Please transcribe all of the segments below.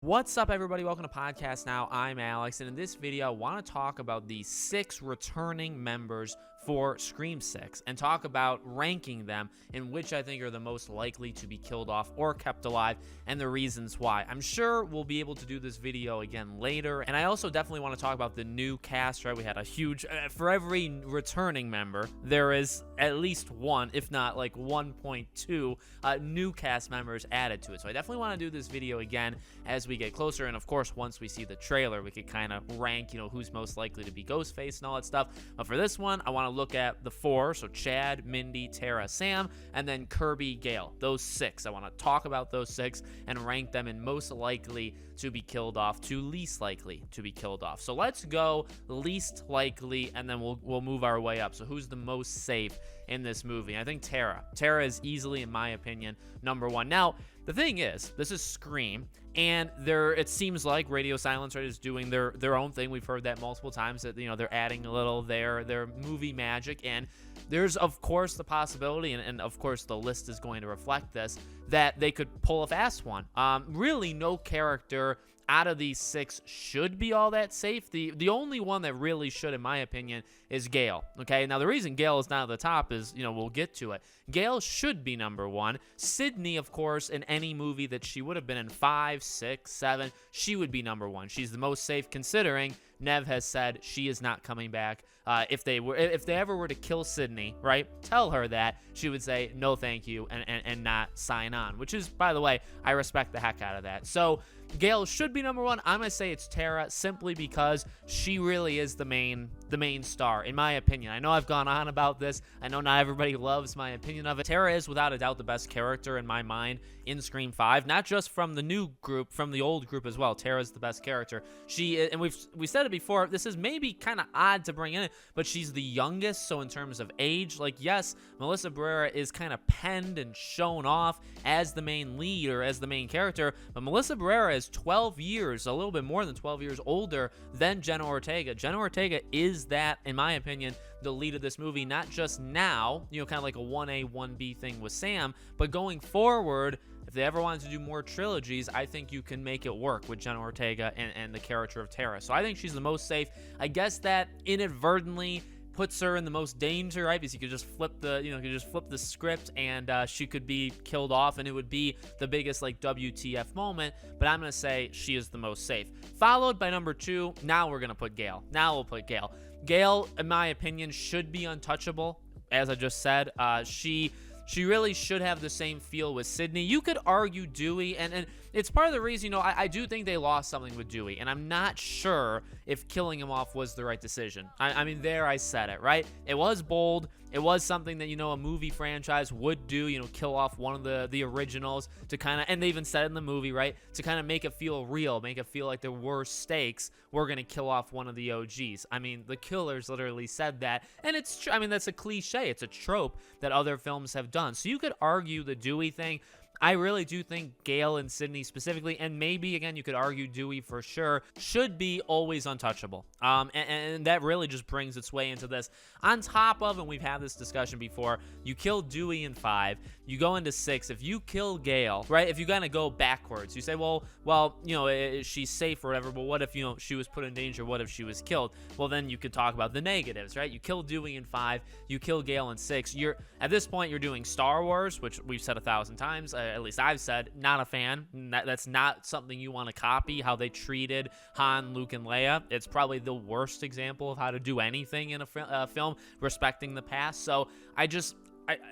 What's up, everybody? Welcome to Podcast Now. I'm Alex, and in this video, I want to talk about the 6 returning members for Scream 6 and talk about ranking them in which I think are the most likely to be killed off or kept alive and the reasons why. I'm sure we'll be able to do this video again later, and I also definitely want to talk about the new cast, right? We had a huge, for every returning member, there is at least one, if not like 1.2 new cast members added to it. So I definitely want to do this video again as we get closer, and of course, once we see the trailer, we could kind of rank, who's most likely to be Ghostface and all that stuff. But for this one, I want to look at the 4, so Chad, Mindy, Tara, Sam, and then Kirby, Gail. Those 6. I want to talk about those 6 and rank them in most likely to be killed off to least likely to be killed off. So let's go least likely, and then we'll move our way up. So who's the most safe in this movie? I think Tara. Tara is easily, in my opinion, number 1. Now, the thing is, this is Scream, and it seems like Radio Silence is doing their own thing. We've heard that multiple times, that they're adding a little their movie magic, and there's of course the possibility, and of course the list is going to reflect this, that they could pull a fast one. Really, no character out of these 6 should be all that safe. The only one that really should, in my opinion, is Gail. Okay, now the reason Gail is not at the top is, we'll get to it. Gail should be number 1. Sydney, of course, in any movie that she would have been in, 5, 6, 7, she would be number 1. She's the most safe, considering Nev has said she is not coming back. If they ever were to kill Sydney, right, tell her that, she would say no thank you and not sign on, which is, by the way, I respect the heck out of that. So Gail should be number 1. I'm gonna say it's Tara, simply because she really is the main star, in my opinion. I know I've gone on about this. I know not everybody loves my opinion of it. Tara is without a doubt the best character in my mind in Scream 5, not just from the new group, from the old group as well. Tara's the best character. She, and we said it before, this is maybe kind of odd to bring in, but she's the youngest, so in terms of age, like, yes, Melissa Barrera is kind of penned and shown off as the main lead or as the main character, but Melissa Barrera is 12 years, a little bit more than 12 years older than Jenna Ortega. Jenna Ortega is that, in my opinion, the lead of this movie, not just now, kind of like a 1A, 1B thing with Sam, but going forward. If they ever wanted to do more trilogies, I think you can make it work with Jenna Ortega and the character of Tara. So I think she's the most safe. I guess that inadvertently puts her in the most danger, right? Because you could just flip the script, and she could be killed off, and it would be the biggest like WTF moment. But I'm gonna say she is the most safe. Followed by number 2. Now we're gonna put Gail. Now we'll put Gail. Gail, in my opinion, should be untouchable. As I just said, she really should have the same feel with Sydney. You could argue Dewey, and it's part of the reason, I do think they lost something with Dewey, and I'm not sure if killing him off was the right decision. I mean, there I said it, right? It was bold. It was something that, a movie franchise would do, kill off one of the originals to kind of, and they even said in the movie, right, to kind of make it feel real, make it feel like there were stakes. We're going to kill off one of the OGs. I mean, the killers literally said that, and it's, I mean, that's a cliche. It's a trope that other films have done. So you could argue the Dewey thing. I really do think Gail and Sydney specifically, and maybe, again, you could argue Dewey for sure, should be always untouchable. And that really just brings its way into this. On top of, and we've had this discussion before, you kill Dewey in 5, you go into 6, if you kill Gail, right, if you kind of go backwards, you say, well, she's safe or whatever, but what if, she was put in danger, what if she was killed? Well, then you could talk about the negatives, right? You kill Dewey in 5, you kill Gail in 6, at this point, you're doing Star Wars, which we've said 1,000 times, at least I've said, not a fan. That's not something you want to copy, how they treated Han, Luke, and Leia. It's probably the worst example of how to do anything in a film, respecting the past. So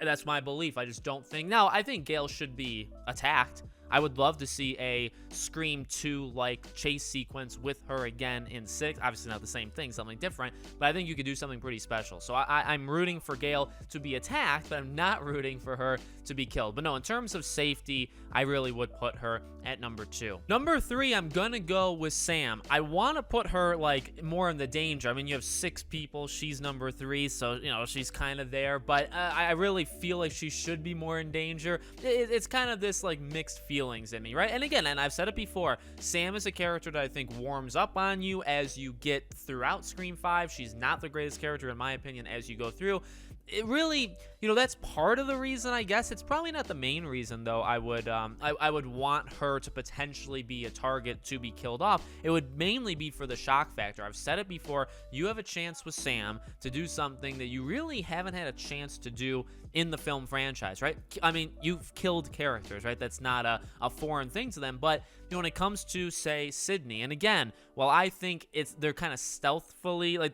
that's my belief. I just don't think. Now, I think Gail should be attacked. I would love to see a Scream 2-like chase sequence with her again in 6. Obviously not the same thing, something different, but I think you could do something pretty special. So I'm rooting for Gail to be attacked, but I'm not rooting for her to be killed. But no, in terms of safety, I really would put her at number 2. Number 3, I'm gonna go with Sam. I want to put her like more in the danger. I mean, you have 6 people. She's number 3, so she's kind of there. But I really feel like she should be more in danger. It's kind of this like mixed feelings in me, right? And again, and I've said it before, Sam is a character that I think warms up on you as you get throughout Scream 5. She's not the greatest character in my opinion as you go through. it really, that's part of the reason, I guess. It's probably not the main reason, though. I would want her to potentially be a target to be killed off. It would mainly be for the shock factor. I've said it before. You have a chance with Sam to do something that you really haven't had a chance to do in the film franchise, right? I mean, you've killed characters, right? That's not a foreign thing to them. But when it comes to, say, Sydney, and again, while I think they're kind of stealthily, like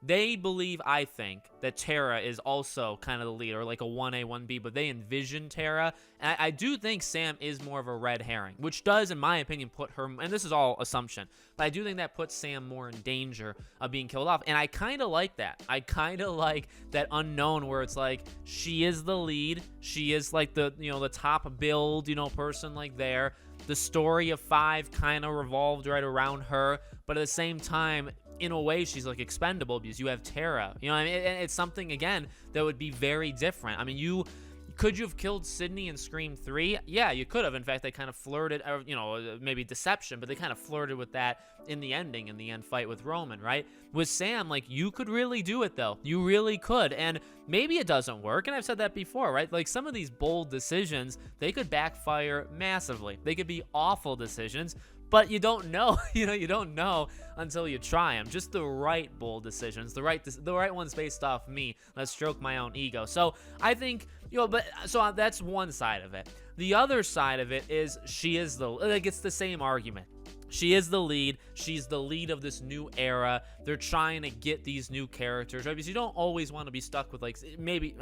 they believe, I think, that Tara is also kind of the leader, like a 1A, 1B, but they envision Tara. And I do think Sam is more of a red herring, which does, in my opinion, put her, and this is all assumption, but I do think that puts Sam more in danger of being killed off. And I kind of like that. I kind of like that unknown where it's like, she is the lead. She is like the top build, person like there. The story of 5 kind of revolved right around her, but at the same time, in a way, she's like expendable because you have Tara. And it's something, again, that would be very different. I mean, could you have killed Sydney in Scream 3? Yeah, you could have. In fact, they kind of flirted, maybe deception, but they kind of flirted with that in the end fight with Roman, right? With Sam, like, you could really do it, though. You really could. And maybe it doesn't work, and I've said that before, right? Like, some of these bold decisions, they could backfire massively. They could be awful decisions, but you don't know, you don't know until you try them. Just the right bold decisions, the right ones based off me. Let's stroke my own ego. So I think, so that's one side of it. The other side of it is it's the same argument. She is the lead. She's the lead of this new era. They're trying to get these new characters, right? Because you don't always want to be stuck with, like, maybe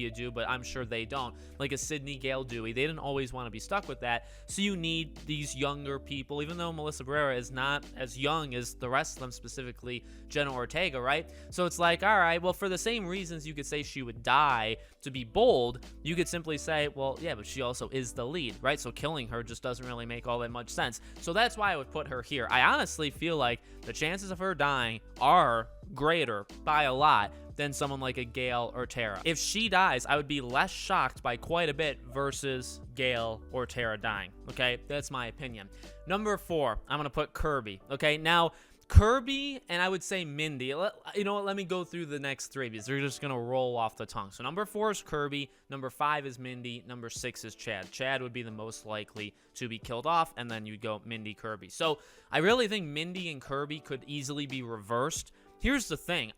you do, but I'm sure they don't. Like a Sydney, Gail, Dewey. They didn't always want to be stuck with that. So you need these younger people, even though Melissa Barrera is not as young as the rest of them, specifically Jenna Ortega, right? So it's like, all right, well, for the same reasons you could say she would die to be bold, you could simply say, well, yeah, but she also is the lead, right? So killing her just doesn't really make all that much sense. So that's why I would put her here. I honestly feel like the chances of her dying are greater by a lot than someone like a Gail or Tara. If she dies, I would be less shocked by quite a bit versus Gail or Tara dying, okay? That's my opinion. Number 4, I'm going to put Kirby, okay? Now, Kirby and I would say Mindy. You know what? Let me go through the next 3 because they're just going to roll off the tongue. So number 4 is Kirby. Number 5 is Mindy. Number 6 is Chad. Chad would be the most likely to be killed off, and then you'd go Mindy, Kirby. So I really think Mindy and Kirby could easily be reversed. Here's the thing.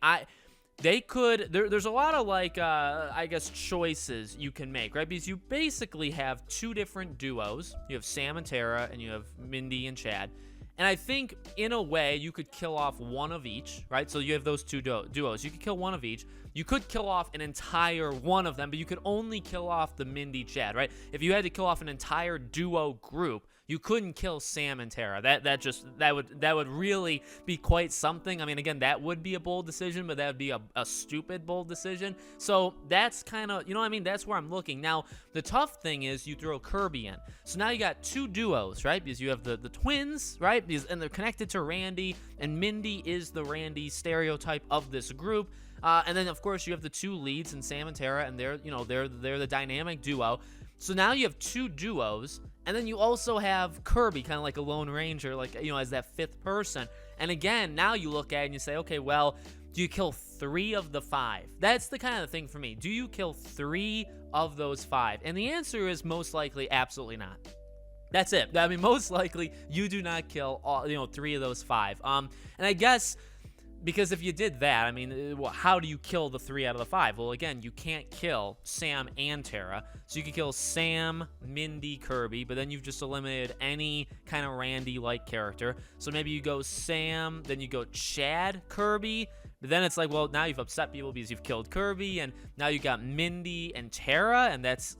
There's a lot of, like, I guess, choices you can make, right? Because you basically have 2 different duos. You have Sam and Tara, and you have Mindy and Chad. And I think, in a way, you could kill off one of each, right? So you have those 2 duos. You could kill one of each. You could kill off an entire one of them, but you could only kill off the Mindy Chad, right? If you had to kill off an entire duo group, you couldn't kill Sam and Tara. That would really be quite something. I mean, again, that would be a bold decision, but that would be a stupid bold decision. So that's kind of, you know what I mean? That's where I'm looking. Now, the tough thing is you throw Kirby in. So now you got 2 duos, right? Because you have the twins, right? And they're connected to Randy, and Mindy is the Randy stereotype of this group. And then, of course, you have the 2 leads in Sam and Tara, and they're the dynamic duo. So now you have 2 duos, and then you also have Kirby, kind of like a Lone Ranger, like, as that 5th person. And again, now you look at it and you say, okay, well, do you kill 3 of the 5? That's the kind of thing for me. Do you kill 3 of those 5? And the answer is most likely absolutely not. That's it. I mean, most likely you do not kill all, 3 of those 5. And I guess, because if you did that, I mean, how do you kill the 3 out of the 5? Well, again, you can't kill Sam and Tara. So you could kill Sam, Mindy, Kirby, but then you've just eliminated any kind of Randy-like character. So maybe you go Sam, then you go Chad, Kirby. But then it's like, well, now you've upset people because you've killed Kirby, and now you got Mindy and Tara, and that's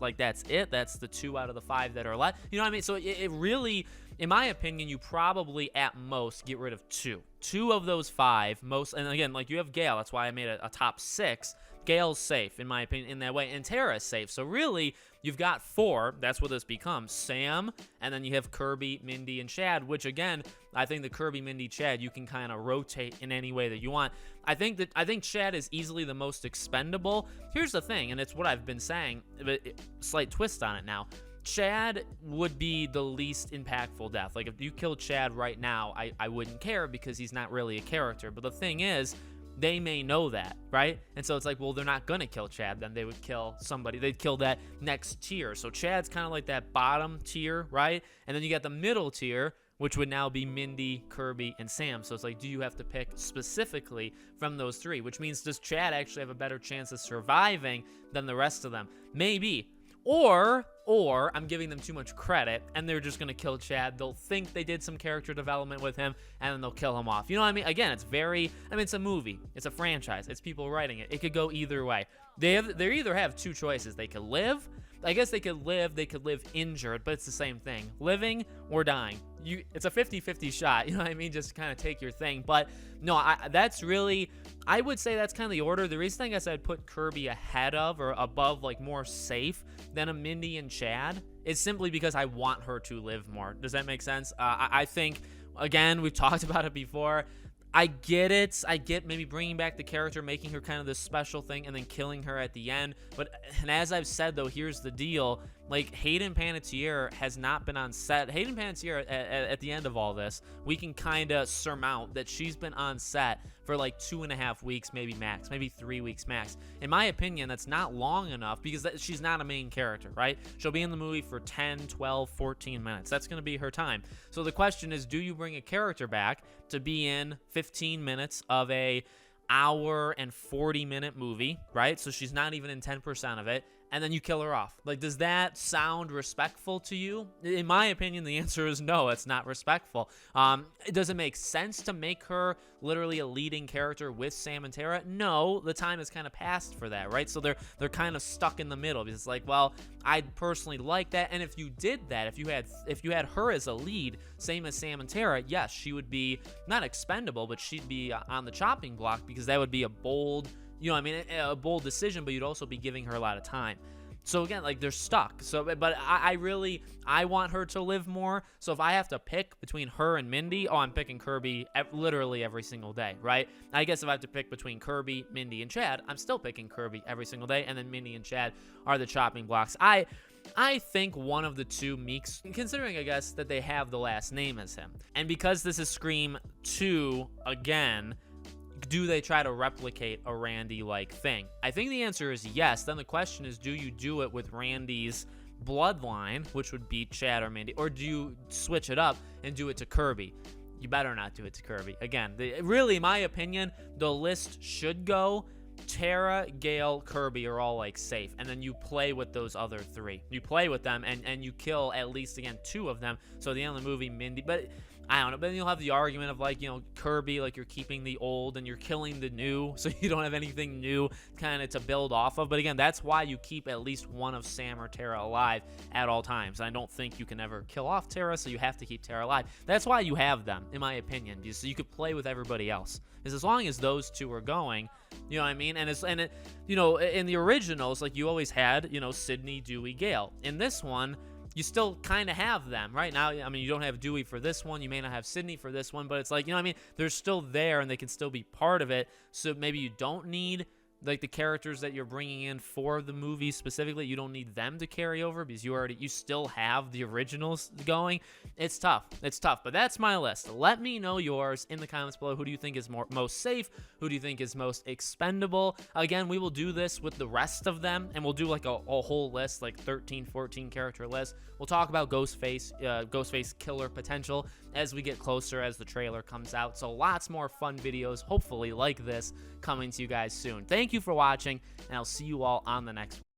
it. That's the 2 out of the 5 that are left. You know what I mean? So it really, in my opinion, you probably at most get rid of 2. 2 of those 5, most, and again, like, you have Gail. That's why I made a top 6. Gail's safe, in my opinion, in that way, and Tara's safe. So really, you've got 4. That's what this becomes. Sam, and then you have Kirby, Mindy, and Chad, which, again, I think the Kirby, Mindy, Chad, you can kind of rotate in any way that you want. I think Chad is easily the most expendable. Here's the thing, and it's what I've been saying, but slight twist on it now. Chad would be the least impactful death. Like, if you killed Chad right now, I wouldn't care because he's not really a character. But the thing is, they may know that, right? And so it's like, well, they're not gonna kill Chad, then they would kill somebody. They'd kill that next tier. So Chad's kind of like that bottom tier, right? And then you got the middle tier, which would now be Mindy, Kirby, and Sam. So it's like, do you have to pick specifically from those three? Which means, does Chad actually have a better chance of surviving than the rest of them? Maybe. Or I'm giving them too much credit, and they're just going to kill Chad. They'll think they did some character development with him, and then they'll kill him off. You know what I mean? Again, it's a movie. It's a franchise. It's people writing it. It could go either way. They either have two choices. They could live. I guess they could live injured, but it's the same thing. Living or dying. It's a 50-50 shot, you know what I mean? Just kind of take your thing. But no, I would say that's kind of the order. The reason I guess I'd put Kirby ahead of or above, like more safe than a Mindy and Chad is simply because I want her to live more. Does that make sense? I think, again, we've talked about it before. I get it. I get maybe bringing back the character, making her kind of this special thing, and then killing her at the end. And as I've said, though, here's the deal. Like, Hayden Panettiere has not been on set. Hayden Panettiere, at the end of all this, we can kind of surmount that she's been on set for like 2.5 weeks, maybe max, maybe 3 weeks max. In my opinion, that's not long enough because she's not a main character, right? She'll be in the movie for 10, 12, 14 minutes. That's going to be her time. So the question is, do you bring a character back to be in 15 minutes of a hour and 40-minute movie, right? So she's not even in 10% of it, and then you kill her off. Like, does that sound respectful to you? In my opinion, the answer is no, it's not respectful. Does it make sense to make her literally a leading character with Sam and Tara? No, the time has kind of passed for that, right? So they're kind of stuck in the middle because it's like, well, I'd personally like that, and if you did that, if you had her as a lead, same as Sam and Tara, yes, she would be not expendable, but she'd be on the chopping block because that would be a bold, a bold decision, but you'd also be giving her a lot of time. So again, like, they're stuck. So, but I want her to live more. So if I have to pick between her and Mindy, I'm picking Kirby literally every single day, right? I guess if I have to pick between Kirby, Mindy, and Chad, I'm still picking Kirby every single day, and then Mindy and Chad are the chopping blocks. I think one of the two Meeks, considering, I guess, that they have the last name as him. And because this is Scream 2 again, do they try to replicate a Randy-like thing? I think the answer is yes. Then the question is, do you do it with Randy's bloodline, which would be Chad or Mindy, or do you switch it up and do it to Kirby? You better not do it to Kirby. Again, really, in my opinion, the list should go Tara, Gail, Kirby are all like safe, and then you play with those other three. You play with them, and you kill at least, again, 2 of them. So at the end of the movie, Mindy, but I don't know, but then you'll have the argument of, like, Kirby, like, you're keeping the old and you're killing the new, so you don't have anything new kind of to build off of. But again, that's why you keep at least one of Sam or Tara alive at all times. I don't think you can ever kill off Tara, so you have to keep Tara alive. That's why you have them, in my opinion, so you could play with everybody else. Because as long as those two are going, you know what I mean? And in the originals, like, you always had, Sydney, Dewey, Gail. In this one, you still kind of have them right now. I mean, you don't have Dewey for this one. You may not have Sydney for this one, but it's like, they're still there and they can still be part of it. So maybe you don't need, like, the characters that you're bringing in for the movie specifically. You don't need them to carry over because you still have the originals going. It's tough. But that's my list. Let me know yours in the comments below. Who do you think is most safe? Who do you think is most expendable? Again, we will do this with the rest of them, and we'll do like a whole list, like 13, 14 character list. We'll talk about Ghostface killer potential as we get closer, as the trailer comes out. So lots more fun videos, hopefully like this, coming to you guys soon. Thank you for watching, and I'll see you all on the next one.